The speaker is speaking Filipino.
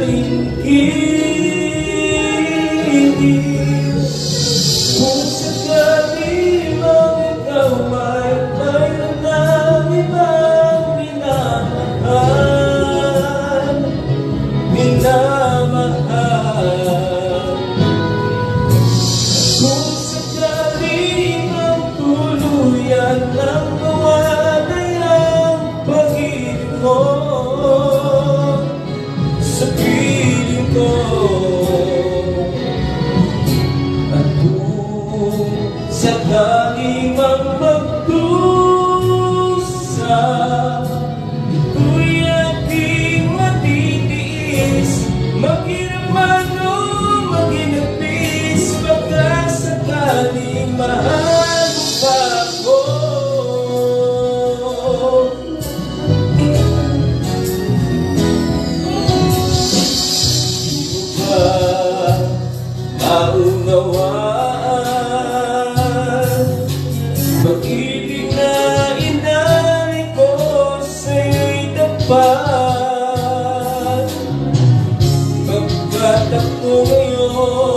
kinis. Kung sakali mang ikaw mayroon ng ibang minamahal, kung sakali mang tuluyan ng mawalay ang pag-ibig mo sa piling ko, at kung sakali mang magdusa, ito'y aking matitiis, maghirap man o maginapis, baka sakali mahal mo pa ako. Maunawaan pag-ibig na inalay ko sa'yo'y dapat. Magkatak ko ngayon